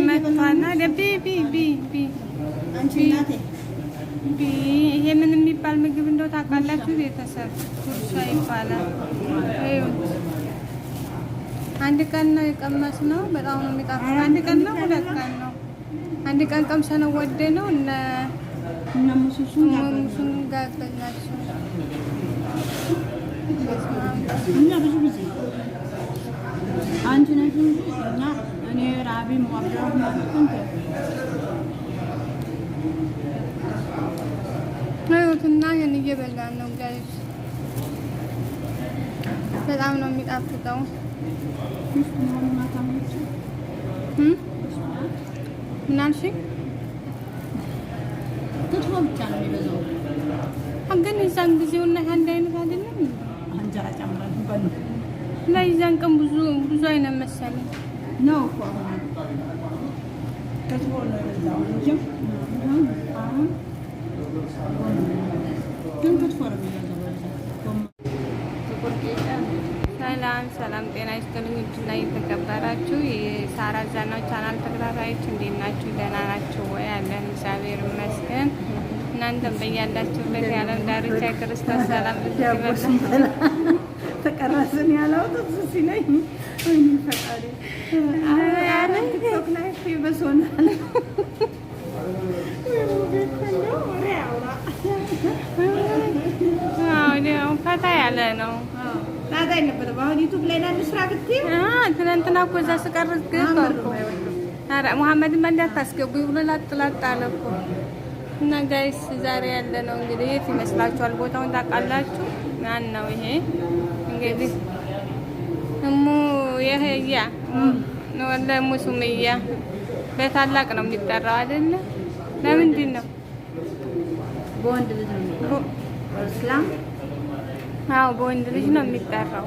መጥቷና ቢ ቢ ቢ ቢ ቢ ይሄ ምን የሚባል ምግብ እንደው ታውቃላችሁ? ቤተሰብ ጉርሻ ይባላል። አንድ ቀን ነው የቀመስነው። በጣም ነው የሚጣፍጠው። አንድ ቀን ነው ሁለት ቀን ነው። አንድ ቀን ቀምሰነው ወደነው እና ሙሱን ጋበዝናቸው እና ብዙ ጊዜ አንቺ ነሽ እንጂ እና እኔ ራቢ ሙአብራህ ማለት ነው። እና ያን እየበላን ነው ጋይስ። በጣም ነው የሚጣፍጠው። ምን አልሽኝ? ክትፎ ብቻ ነው የሚበዛው። ግን የዛን ጊዜውና አንድ አይነት አይደለም። እንጀራ ጨምረን እና የዛን ቀን ብዙ አይነት መሰለኝ ነው እኮ ክትፎ ነው የበዛው እንጂ አሁን ግን ክትፎ ነው የሚበዛው። ሰላም ጤና ይስጥልኝ። ውድና የተከበራችሁ የሳራ ዛናው ቻናል ተከታታዮች እንዴት ናችሁ? ደህና ናችሁ ወይ? ያለን እግዚአብሔር ይመስገን። እናንተም በያላችሁበት የዓለም ዳርቻ ክርስቶስ ሰላም ይበዛል። ተቀረስን ያለው ተስሲ ነኝ ወይ ፈቃዴ አረ ቲክቶክ ላይ ይበሶናል። ፈታ ያለ ነው። ታዲያ ነበር ባሁን ዩቲዩብ ላይ ስራ ብትይ ትናንትና እኮ እዛ ስቀርጽ ገባኩ። ኧረ መሐመድን እንዳታስገቡ ብሎ ላጥላጥ አለ እኮ። እና ጋይስ ዛሬ ያለ ነው እንግዲህ የት ይመስላችኋል? ቦታውን ታውቃላችሁ? ማን ነው ይሄ? እንግዲህ እሙ የህያ ነው ወለ እሙ ሱመያ በታላቅ ነው የሚጠራው አይደለ? ለምንድን ነው በወንድ ልጅ ነው እስላም? አዎ በወንድ ልጅ ነው የሚጠራው።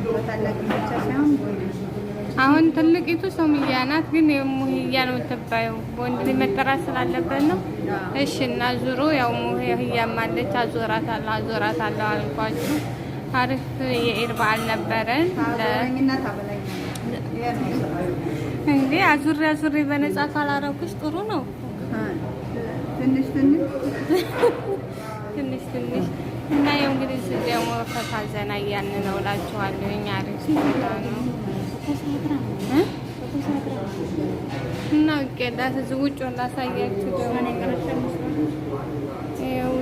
በታላቅ ብቻ ሳይሆን አሁን ትልቂቱ ሱመያ ናት፣ ግን የሙህያ ነው የምትባየው። በወንድ ልጅ መጠራት ስላለበት ነው። እሺ እና ዙሮ ያው ሙህያ ማለች። አዞራታለሁ አልኳችሁ። አሪፍ የኢድ በዓል ነበረን። እንዴ አዙሬ በነፃ ካላረኩሽ ጥሩ ነው። ትንሽ እና ያው እንግዲህ ደግሞ ፈታ ዘና እያልን ነው እላችኋለሁ። እኛ አሪፍ ቦታ ነው እና ቀዳት ውጭ ላሳያችሁ።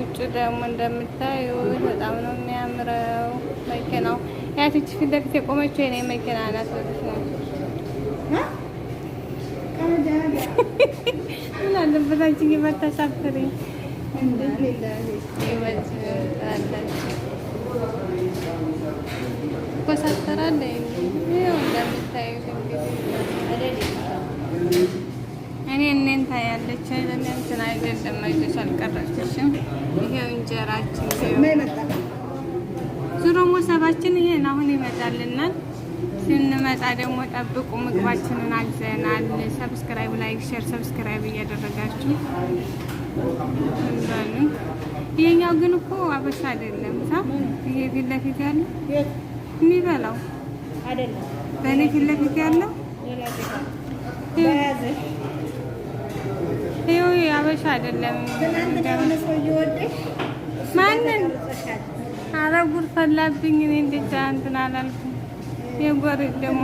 ውጭ ደግሞ እንደምታዩ በጣም ነው የሚያምረው። መኪናው ያቺ ፊት ለፊት የቆመችው የኔ መኪና ናት። ምን አለበት አንቺ እየመታሳፍሪ ኮሳተራለ ይኸው እንደምታዩት እኔ እኔን ታያለች እንትን አይደለም። አይዞሽ አልቀረችሽም። ይሄው እንጀራችን ዙሮ ሞሰባችን ይሄን አሁን ይመጣልናል። ስንመጣ ደግሞ ጠብቁ። ምግባችንን አግዘናል። ሰብስክራይብ፣ ላይክ፣ ሼር ሰብስክራይብ እያደረጋችሁ እንዛሉ። ይሄኛው ግን እኮ አበሻ አይደለም። ይሄ ፊት ለፊት ያለው የሚበላው አይደለም። በእኔ ፊት ለፊት ያለው ይሄው አበሻ አይደለም። ማንን ኧረ ጉድ ፈላብኝ። እኔ እንደዛ እንትን አላልኩም። የጎሪጥ ደግሞ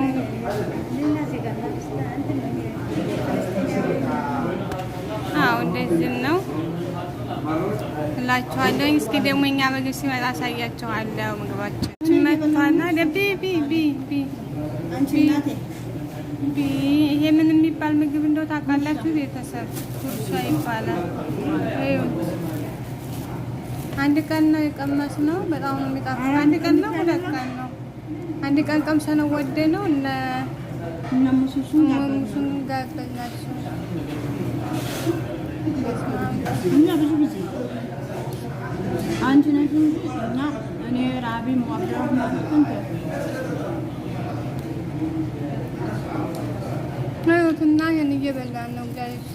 አዎ እንደዚህ ነው እላችኋለሁ። እስኪ ደግሞ እኛ ምግብ ሲመጣ አሳያችኋለሁ። ምግባችን መጥቷና ቢ ቢ ቢ ቢ ቢ ይሄ ምን የሚባል ምግብ እንደው ታውቃላችሁ? ቤተሰብ ጉርሻ ይባላል። አንድ ቀን ነው የቀመስነው። በጣም ነው የሚጣፍጠው። አንድ ቀን ነው ሁለት ቀን ነው። አንድ ቀን ቀምሰነው ወደነው እና ሙሱን ጋበዝናቸው እና ብዙ ጊዜ አንቺ ነሽ እንጂ እና እኔ ራቢ ሙአብራህ ማለት ነው። እና ያን እየበላን ነው ጋይስ።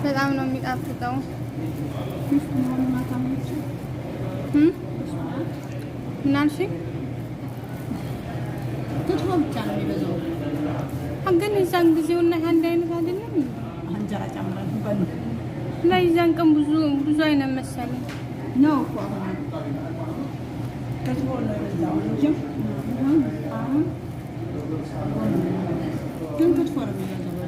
በጣም ነው የሚጣፍጠው። ምን አልሽኝ? ክትፎ ብቻ ነው ግን የዛን ጊዜውና አንድ አይነት አይደለም። እንጀራ ጨምረን በሉ እና የዛን ቀን ብዙ አይነት መሰለኝ ነው እኮ ከዚህ በኋላ ነው እንጂ አሁን ግን ክትፎ ነው የሚያዘው